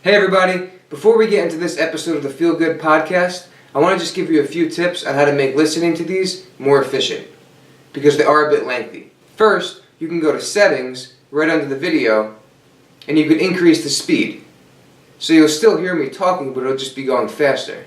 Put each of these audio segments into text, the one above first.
Hey everybody, before we get into this episode of the Feel Good podcast, I want to just give you a few tips on how to make listening to these more efficient, because they are a bit lengthy. First, you can go to settings right under the video, and you can increase the speed. So you'll still hear me talking, but it'll just be going faster.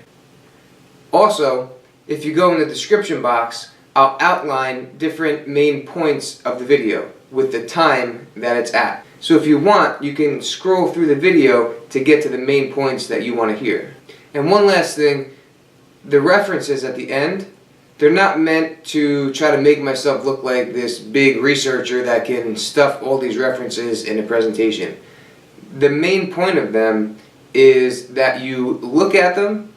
Also, if you go in the description box, I'll outline different main points of the video with the time that it's at. So if you want, you can scroll through the video to get to the main points that you want to hear. And one last thing, the references at the end, they're not meant to try to make myself look like this big researcher that can stuff all these references in a presentation. The main point of them is that you look at them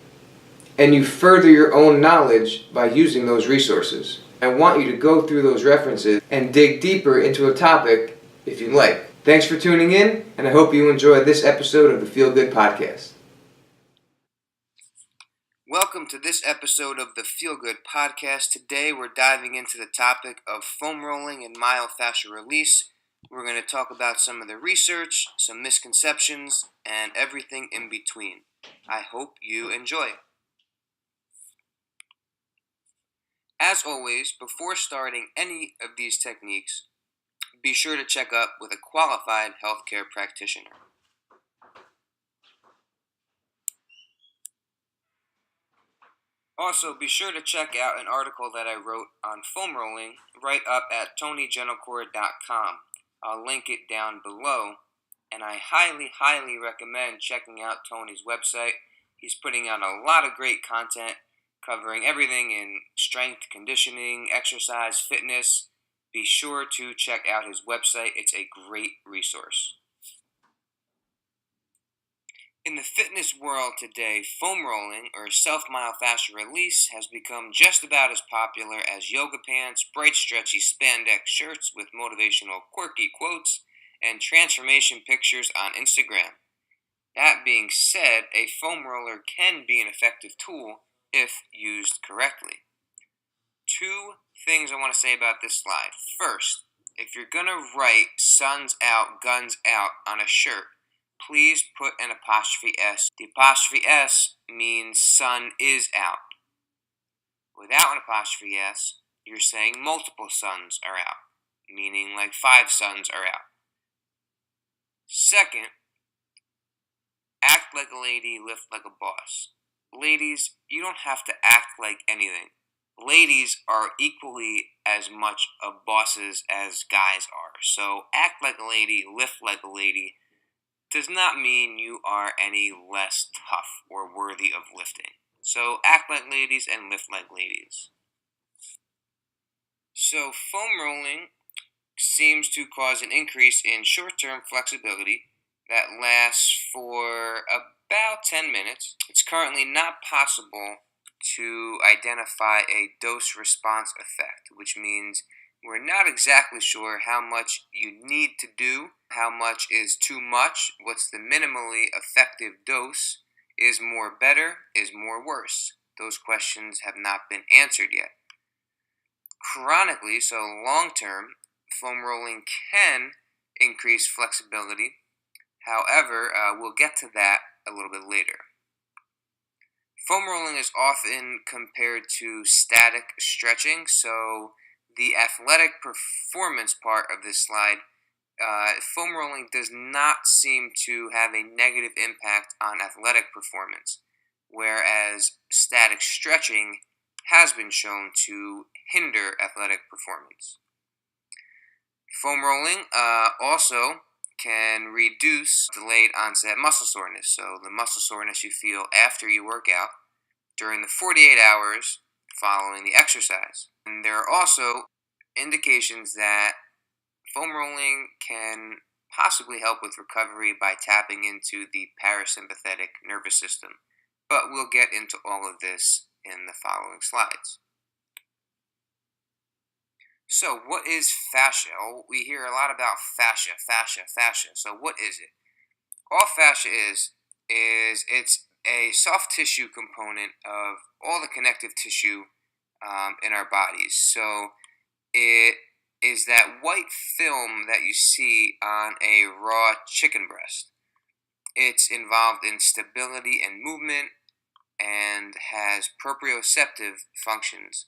and you further your own knowledge by using those resources. I want you to go through those references and dig deeper into a topic if you like. Thanks for tuning in, and I hope you enjoyed this episode of the Feel Good Podcast. Welcome to this episode of the Feel Good Podcast. Today we're diving into the topic of foam rolling and myofascial release. We're going to talk about some of the research, some misconceptions, and everything in between. I hope you enjoy. As always, before starting any of these techniques, be sure to check up with a qualified healthcare practitioner. Also, be sure to check out an article that I wrote on foam rolling right up at TonyGentilcore.com. I'll link it down below, and I highly recommend checking out Tony's website. He's putting out a lot of great content covering everything in strength, conditioning, exercise, fitness. Be sure to check out his website. It's a great resource. In the fitness world today, foam rolling, or self-myofascial release, has become just about as popular as yoga pants, bright stretchy spandex shirts with motivational quirky quotes, and transformation pictures on Instagram. That being said, a foam roller can be an effective tool if used correctly. Two things I want to say about this slide. First, if you're going to write "Suns out, guns out" on a shirt, please put an apostrophe S. The apostrophe S means sun is out. Without an apostrophe S, you're saying multiple suns are out, meaning like 5 suns are out. Second, act like a lady, lift like a boss. Ladies, you don't have to act like anything. Ladies are equally as much of bosses as guys are. So act like a lady, lift like a lady does not mean you are any less tough or worthy of lifting. So act like ladies and lift like ladies. So foam rolling seems to cause an increase in short-term flexibility that lasts for about 10 minutes. It's currently not possible to identify a dose-response effect, which means we're not exactly sure how much you need to do, how much is too much, what's the minimally effective dose, is more better, is more worse. Those questions have not been answered yet. Chronically, so long-term, foam rolling can increase flexibility. However, we'll get to that a little bit later. Foam rolling is often compared to static stretching, so the athletic performance part of this slide, foam rolling does not seem to have a negative impact on athletic performance, whereas static stretching has been shown to hinder athletic performance. Foam rolling also can reduce delayed onset muscle soreness, so the muscle soreness you feel after you work out during the 48 hours following the exercise. And there are also indications that foam rolling can possibly help with recovery by tapping into the parasympathetic nervous system. But we'll get into all of this in the following slides. So what is fascia? Oh, we hear a lot about fascia. So what is it? All fascia is it's a soft tissue component of all the connective tissue in our bodies. So it is that white film that you see on a raw chicken breast. It's involved in stability and movement and has proprioceptive functions,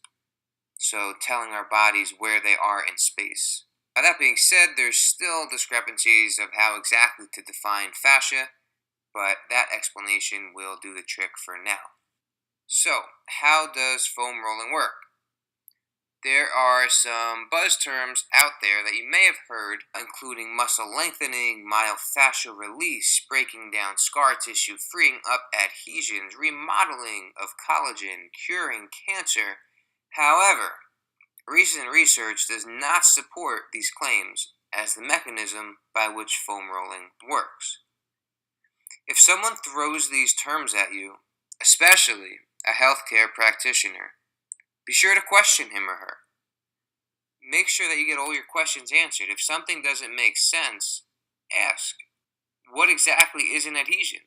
so telling our bodies where they are in space. Now, that being said, there's still discrepancies of how exactly to define fascia, but that explanation will do the trick for now. So, how does foam rolling work? There are some buzz terms out there that you may have heard, including muscle lengthening, myofascial release, breaking down scar tissue, freeing up adhesions, remodeling of collagen, curing cancer. However, recent research does not support these claims as the mechanism by which foam rolling works. If someone throws these terms at you, especially a healthcare practitioner, be sure to question him or her. Make sure that you get all your questions answered. If something doesn't make sense, ask. What exactly is an adhesion?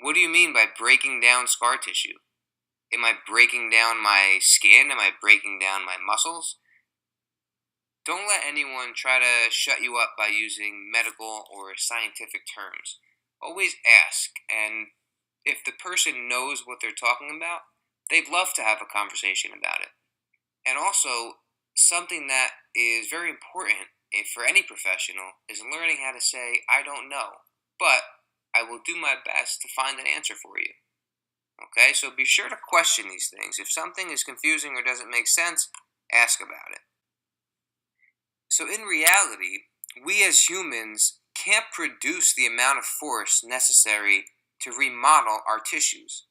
What do you mean by breaking down scar tissue? Am I breaking down my skin? Am I breaking down my muscles? Don't let anyone try to shut you up by using medical or scientific terms. Always ask, and if the person knows what they're talking about, they'd love to have a conversation about it. And also, something that is very important for any professional is learning how to say, I don't know, but I will do my best to find an answer for you. Okay, so be sure to question these things. If something is confusing or doesn't make sense, ask about it. So in reality, we as humans can't produce the amount of force necessary to remodel our tissues.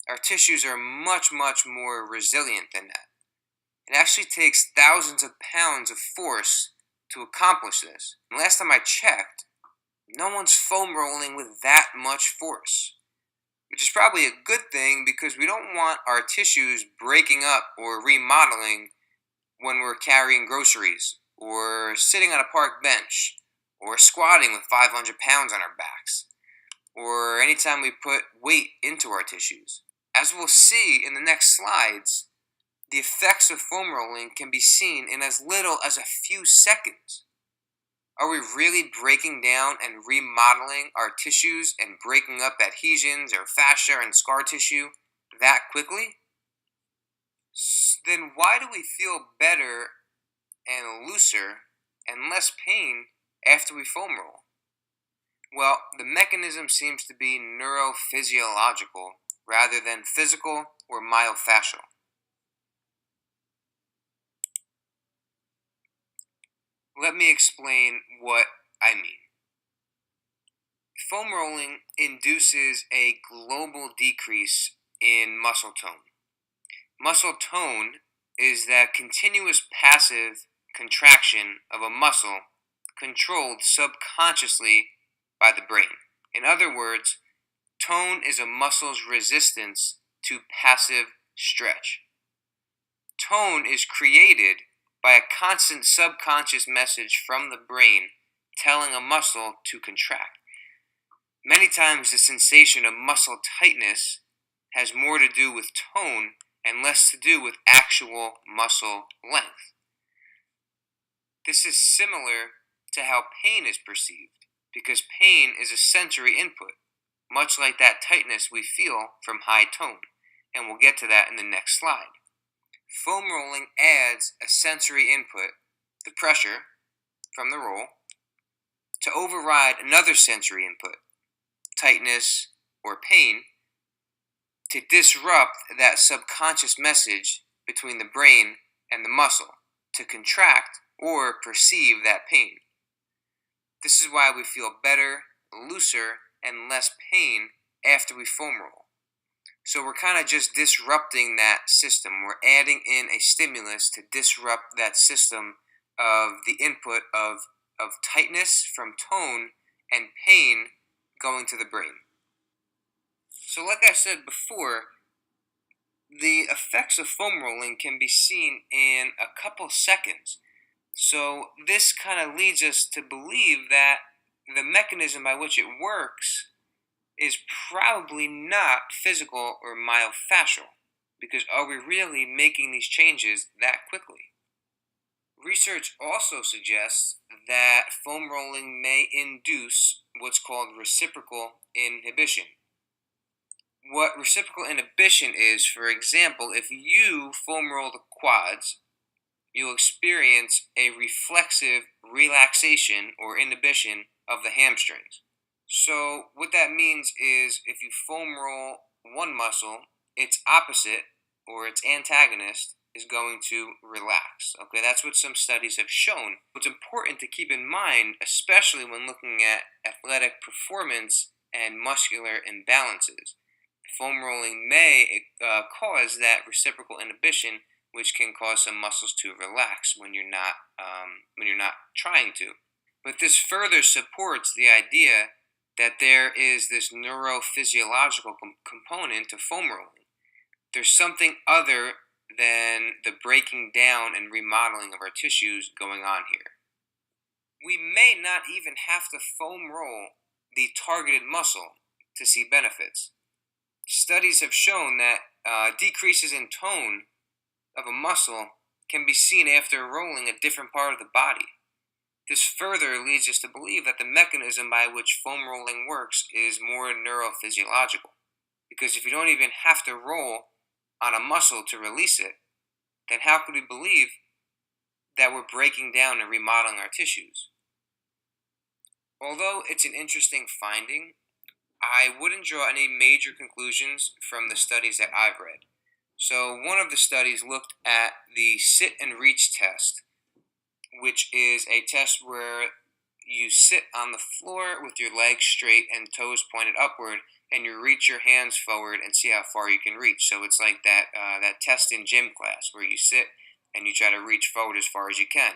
Our tissues are much, much more resilient than that. It actually takes thousands of pounds of force to accomplish this. And last time I checked, no one's foam rolling with that much force. Which is probably a good thing because we don't want our tissues breaking up or remodeling when we're carrying groceries, or sitting on a park bench, or squatting with 500 pounds on our backs, or anytime we put weight into our tissues. As we'll see in the next slides, the effects of foam rolling can be seen in as little as a few seconds. Are we really breaking down and remodeling our tissues and breaking up adhesions or fascia and scar tissue that quickly? Then why do we feel better and looser and less pain after we foam roll? Well, the mechanism seems to be neurophysiological rather than physical or myofascial. Let me explain what I mean. Foam rolling induces a global decrease in muscle tone. Muscle tone is that continuous passive contraction of a muscle controlled subconsciously by the brain. In other words, tone is a muscle's resistance to passive stretch. Tone is created by a constant subconscious message from the brain telling a muscle to contract. Many times the sensation of muscle tightness has more to do with tone and less to do with actual muscle length. This is similar to how pain is perceived, because pain is a sensory input, much like that tightness we feel from high tone, and we'll get to that in the next slide. Foam rolling adds a sensory input, the pressure from the roll, to override another sensory input, tightness or pain, to disrupt that subconscious message between the brain and the muscle, to contract or perceive that pain. This is why we feel better, looser, and less pain after we foam roll. So we're kind of just disrupting that system. We're adding in a stimulus to disrupt that system of the input of tightness from tone and pain going to the brain. So like I said before, the effects of foam rolling can be seen in a couple seconds. So this kind of leads us to believe that the mechanism by which it works is probably not physical or myofascial, because are we really making these changes that quickly? Research also suggests that foam rolling may induce what's called reciprocal inhibition. What reciprocal inhibition is, for example, if you foam roll the quads, you'll experience a reflexive relaxation or inhibition of the hamstrings. So what that means is if you foam roll one muscle, its opposite or its antagonist is going to relax. Okay, that's what some studies have shown. What's important to keep in mind, especially when looking at athletic performance and muscular imbalances, foam rolling may cause that reciprocal inhibition, which can cause some muscles to relax when you're not trying to. But this further supports the idea that there is this neurophysiological component to foam rolling. There's something other than the breaking down and remodeling of our tissues going on here. We may not even have to foam roll the targeted muscle to see benefits. Studies have shown that decreases in tone of a muscle can be seen after rolling a different part of the body. This further leads us to believe that the mechanism by which foam rolling works is more neurophysiological. Because if you don't even have to roll on a muscle to release it, then how could we believe that we're breaking down and remodeling our tissues? Although it's an interesting finding, I wouldn't draw any major conclusions from the studies that I've read. So one of the studies looked at the sit and reach test, which is a test where you sit on the floor with your legs straight and toes pointed upward, and you reach your hands forward and see how far you can reach. So it's like that test in gym class where you sit and you try to reach forward as far as you can.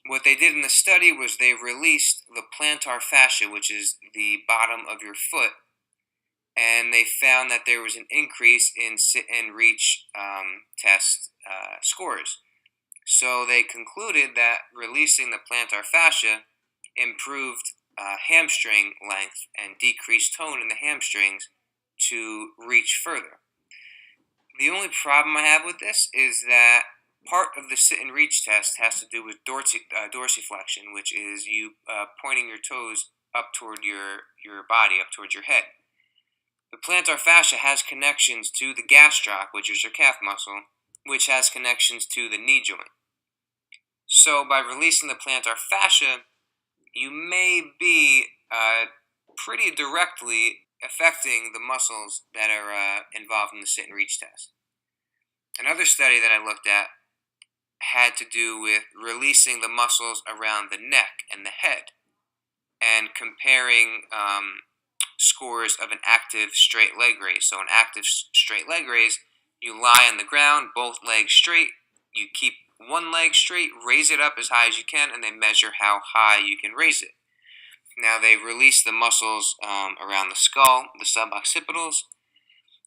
What they did in the study was they released the plantar fascia, which is the bottom of your foot, and they found that there was an increase in sit and reach test scores. So they concluded that releasing the plantar fascia improved hamstring length and decreased tone in the hamstrings to reach further. The only problem I have with this is that part of the sit and reach test has to do with dorsiflexion, which is you pointing your toes up toward your body, up towards your head. The plantar fascia has connections to the gastroc, which is your calf muscle, which has connections to the knee joint. So by releasing the plantar fascia, you may be pretty directly affecting the muscles that are involved in the sit and reach test. Another study that I looked at had to do with releasing the muscles around the neck and the head and comparing scores of an active straight leg raise. So an active straight leg raise, you lie on the ground, both legs straight, you keep one leg straight, raise it up as high as you can, and they measure how high you can raise it. Now they release the muscles around the skull, the suboccipitals,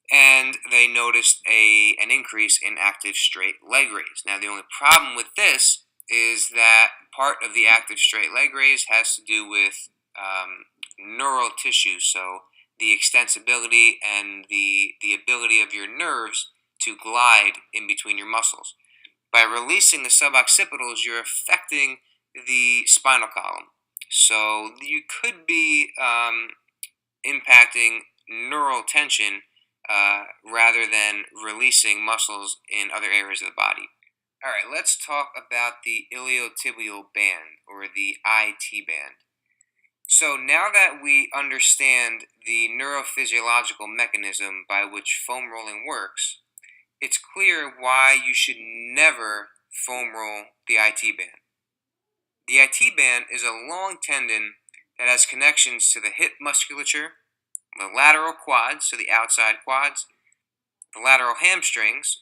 and they noticed an increase in active straight leg raise. Now the only problem with this is that part of the active straight leg raise has to do with neural tissue, so the extensibility and the ability of your nerves to glide in between your muscles. By releasing the suboccipitals, you're affecting the spinal column. So you could be impacting neural tension rather than releasing muscles in other areas of the body. All right, let's talk about the iliotibial band, or the IT band. So now that we understand the neurophysiological mechanism by which foam rolling works, it's clear why you should never foam roll the IT band. The IT band is a long tendon that has connections to the hip musculature, the lateral quads, so the outside quads, the lateral hamstrings,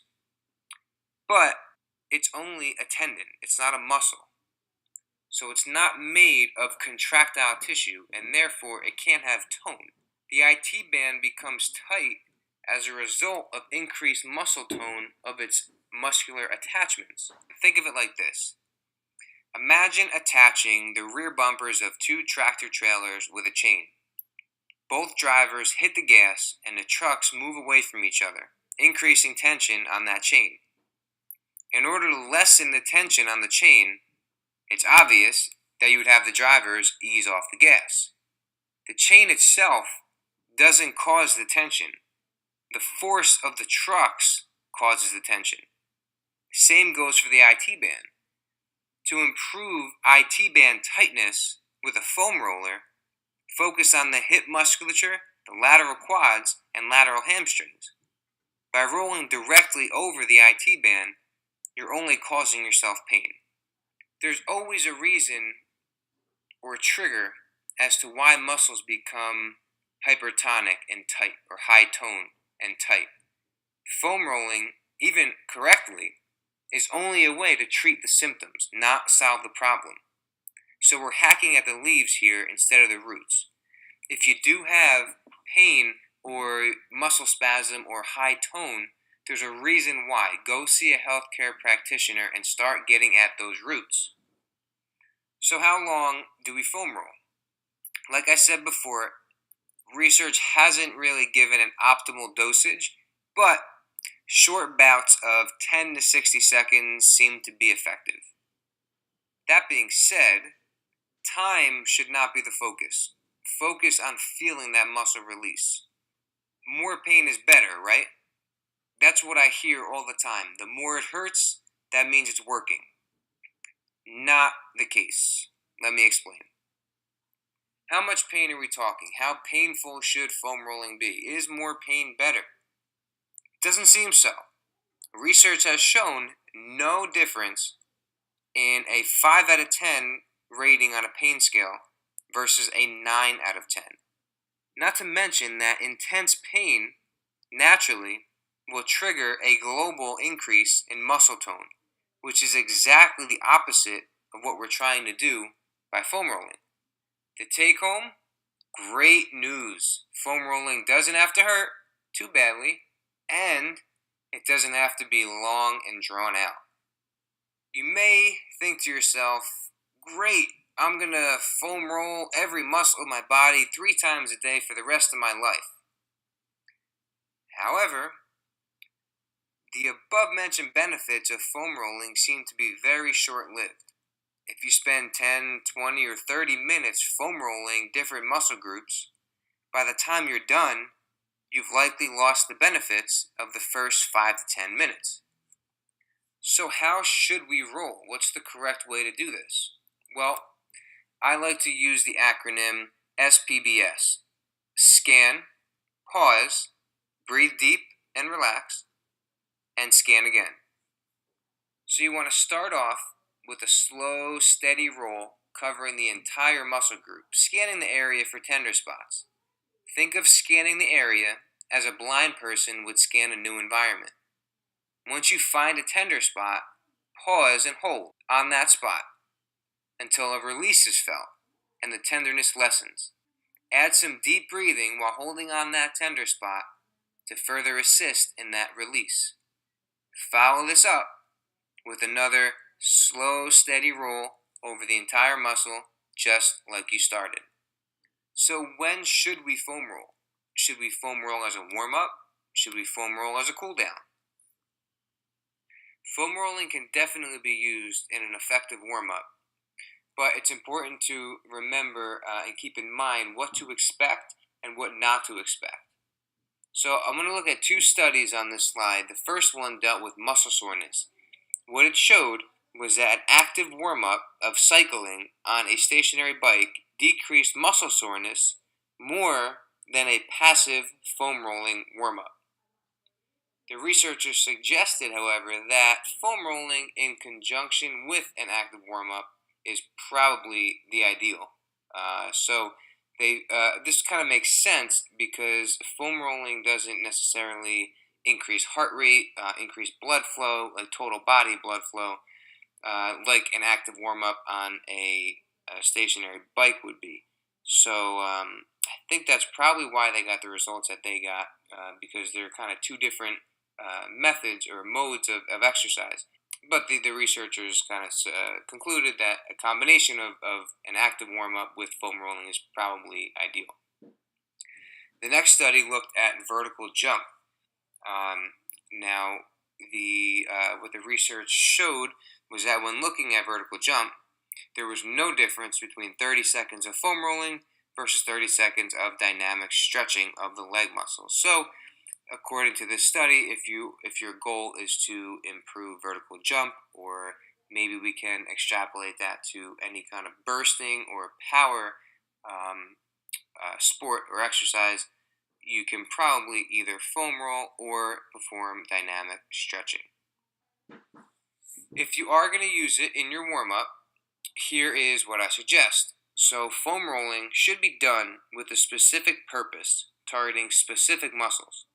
but it's only a tendon. It's not a muscle. So it's not made of contractile tissue, and therefore it can't have tone. The IT band becomes tight as a result of increased muscle tone of its muscular attachments. Think of it like this. Imagine attaching the rear bumpers of two tractor trailers with a chain. Both drivers hit the gas and the trucks move away from each other, increasing tension on that chain. In order to lessen the tension on the chain, it's obvious that you would have the drivers ease off the gas. The chain itself doesn't cause the tension. The force of the trucks causes the tension. Same goes for the IT band. To improve IT band tightness with a foam roller, focus on the hip musculature, the lateral quads, and lateral hamstrings. By rolling directly over the IT band, you're only causing yourself pain. There's always a reason or a trigger as to why muscles become hypertonic and tight, or high tone and tight. Foam rolling, even correctly, is only a way to treat the symptoms, not solve the problem. So we're hacking at the leaves here instead of the roots. If you do have pain or muscle spasm or high tone, there's a reason why. Go see a healthcare practitioner and start getting at those roots. So how long do we foam roll? Like I said before, research hasn't really given an optimal dosage, but short bouts of 10 to 60 seconds seem to be effective. That being said, time should not be the focus. Focus on feeling that muscle release. More pain is better, right? That's what I hear all the time. The more it hurts, that means it's working. Not the case. Let me explain. How much pain are we talking? How painful should foam rolling be? Is more pain better? Doesn't seem so. Research has shown no difference in a 5 out of 10 rating on a pain scale versus a 9 out of 10. Not to mention that intense pain naturally will trigger a global increase in muscle tone, which is exactly the opposite of what we're trying to do by foam rolling. The take home, great news. Foam rolling doesn't have to hurt too badly, and it doesn't have to be long and drawn out. You may think to yourself, great, I'm going to foam roll every muscle of my body 3 times a day for the rest of my life. However, the above-mentioned benefits of foam rolling seem to be very short-lived. If you spend 10, 20, or 30 minutes foam rolling different muscle groups, by the time you're done, you've likely lost the benefits of the first 5 to 10 minutes. So how should we roll? What's the correct way to do this? Well, I like to use the acronym SPBS. Scan, pause, breathe deep and relax, and scan again. So you want to start off with a slow, steady roll covering the entire muscle group, scanning the area for tender spots. Think of scanning the area as a blind person would scan a new environment. Once you find a tender spot, pause and hold on that spot until a release is felt and the tenderness lessens. Add some deep breathing while holding on that tender spot to further assist in that release. Follow this up with another slow, steady roll over the entire muscle, just like you started. So when should we foam roll? Should we foam roll as a warm-up? Should we foam roll as a cool-down? Foam rolling can definitely be used in an effective warm-up, but it's important to remember and keep in mind what to expect and what not to expect. So I'm going to look at 2 studies on this slide. The first one dealt with muscle soreness. What it showed was that an active warm-up of cycling on a stationary bike decreased muscle soreness more than a passive foam rolling warm-up. The researchers suggested, however, that foam rolling in conjunction with an active warm-up is probably the ideal. This kind of makes sense because foam rolling doesn't necessarily increase heart rate, increase blood flow, like total body blood flow, like an active warm-up on a stationary bike would be. So I think that's probably why they got the results that they got, because they're kind of 2 different methods or modes of exercise. But the researchers kind of concluded that a combination of an active warm-up with foam rolling is probably ideal. The next study looked at vertical jump. Now, what the research showed was that when looking at vertical jump, there was no difference between 30 seconds of foam rolling versus 30 seconds of dynamic stretching of the leg muscles. So, according to this study, if your goal is to improve vertical jump, or maybe we can extrapolate that to any kind of bursting or power sport or exercise, you can probably either foam roll or perform dynamic stretching. If you are going to use it in your warm-up, here is what I suggest. So foam rolling should be done with a specific purpose, targeting specific muscles.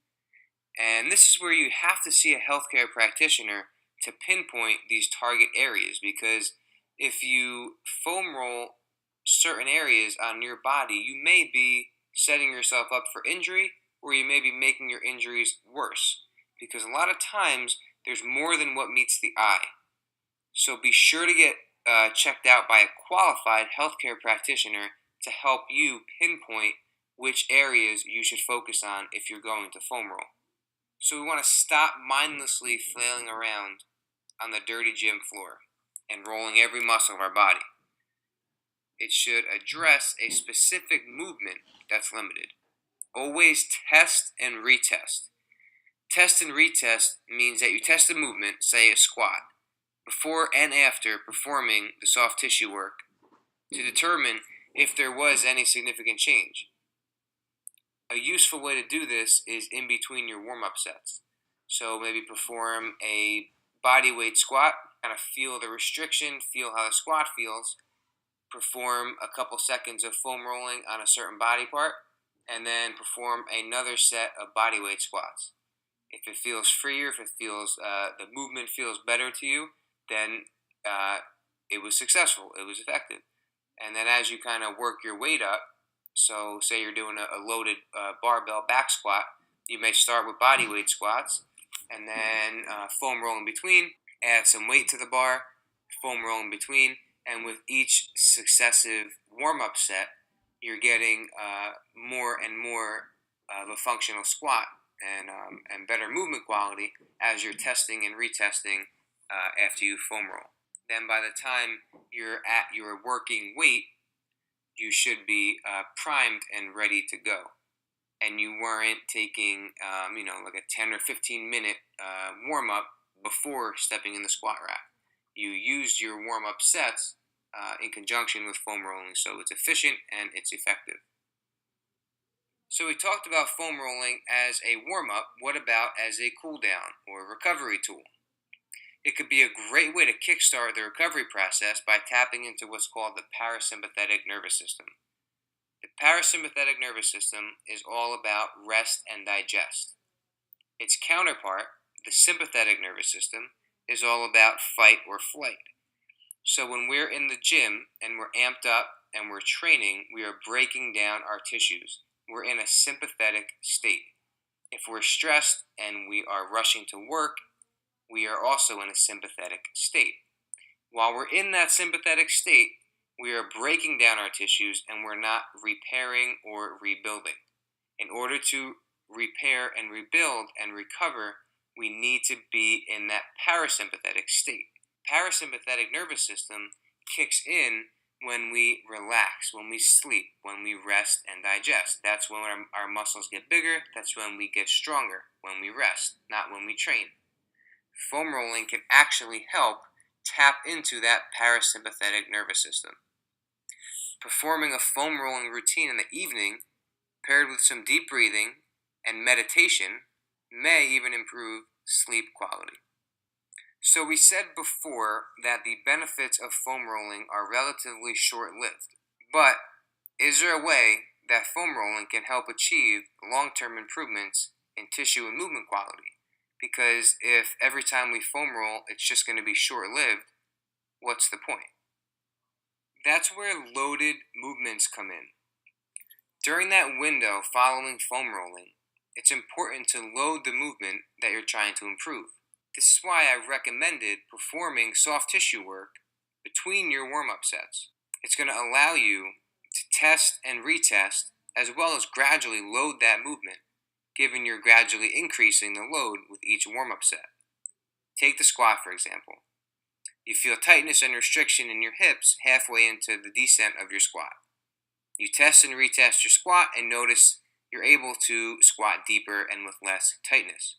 And this is where you have to see a healthcare practitioner to pinpoint these target areas, because if you foam roll certain areas on your body, you may be setting yourself up for injury, or you may be making your injuries worse, because a lot of times there's more than what meets the eye. So be sure to get checked out by a qualified healthcare practitioner to help you pinpoint which areas you should focus on if you're going to foam roll. So we want to stop mindlessly flailing around on the dirty gym floor and rolling every muscle of our body. It should address a specific movement that's limited. Always test and retest. Test and retest means that you test a movement, say a squat, before and after performing the soft tissue work to determine if there was any significant change. A useful way to do this is in between your warm-up sets. So maybe perform a body weight squat, kind of feel the restriction, feel how the squat feels, perform a couple seconds of foam rolling on a certain body part, and then perform another set of body weight squats. If it feels freer, if it feels the movement feels better to you, then it was successful, it was effective. And then as you kind of work your weight up, so say you're doing a loaded barbell back squat, you may start with body weight squats, and then foam roll in between, add some weight to the bar, foam roll in between, and with each successive warm-up set, you're getting more and more of a functional squat and better movement quality as you're testing and retesting after you foam roll. Then by the time you're at your working weight, you should be primed and ready to go. And you weren't taking, like a 10 or 15 minute warm-up before stepping in the squat rack. You used your warm-up sets in conjunction with foam rolling, so it's efficient and it's effective. So we talked about foam rolling as a warm-up. What about as a cool-down or recovery tool? It could be a great way to kickstart the recovery process by tapping into what's called the parasympathetic nervous system. The parasympathetic nervous system is all about rest and digest. Its counterpart, the sympathetic nervous system, is all about fight or flight. So when we're in the gym and we're amped up and we're training, we are breaking down our tissues. We're in a sympathetic state. If we're stressed and we are rushing to work, we are also in a sympathetic state. While we're in that sympathetic state, we are breaking down our tissues and we're not repairing or rebuilding. In order to repair and rebuild and recover, we need to be in that parasympathetic state. Parasympathetic nervous system kicks in when we relax, when we sleep, when we rest and digest. That's when our muscles get bigger. That's when we get stronger, when we rest, not when we train. Foam rolling can actually help tap into that parasympathetic nervous system. Performing a foam rolling routine in the evening, paired with some deep breathing and meditation, may even improve sleep quality. So we said before that the benefits of foam rolling are relatively short-lived, but is there a way that foam rolling can help achieve long-term improvements in tissue and movement quality? Because if every time we foam roll, it's just going to be short-lived, what's the point? That's where loaded movements come in. During that window following foam rolling, it's important to load the movement that you're trying to improve. This is why I recommended performing soft tissue work between your warm-up sets. It's going to allow you to test and retest, as well as gradually load that movement, given you're gradually increasing the load with each warm-up set. Take the squat, for example. You feel tightness and restriction in your hips halfway into the descent of your squat. You test and retest your squat and notice you're able to squat deeper and with less tightness.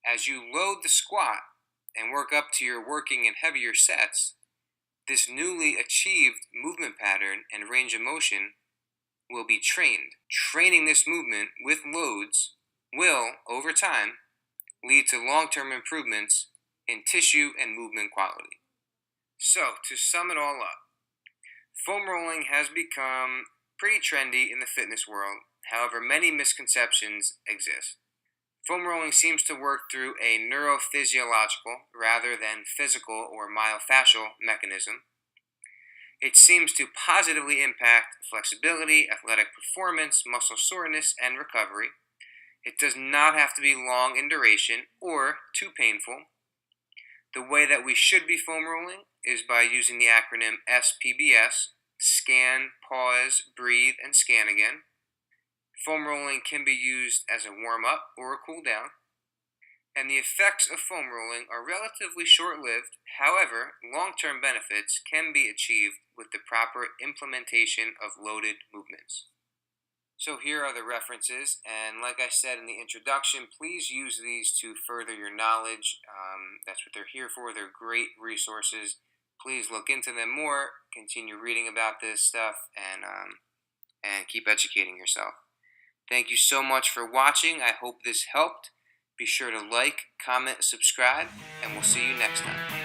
As you load the squat and work up to your working and heavier sets, this newly achieved movement pattern and range of motion will be trained. Training this movement with loads will, over time, lead to long-term improvements in tissue and movement quality. So, to sum it all up, foam rolling has become pretty trendy in the fitness world. However, many misconceptions exist. Foam rolling seems to work through a neurophysiological rather than physical or myofascial mechanism. It seems to positively impact flexibility, athletic performance, muscle soreness, and recovery. It does not have to be long in duration or too painful. The way that we should be foam rolling is by using the acronym SPBS, scan, pause, breathe, and scan again. Foam rolling can be used as a warm-up or a cool-down, and the effects of foam rolling are relatively short-lived. However, long-term benefits can be achieved with the proper implementation of loaded movements. So here are the references, and like I said in the introduction, please use these to further your knowledge. That's what they're here for. They're great resources. Please look into them more, continue reading about this stuff, and keep educating yourself. Thank you so much for watching. I hope this helped. Be sure to like, comment, subscribe, and we'll see you next time.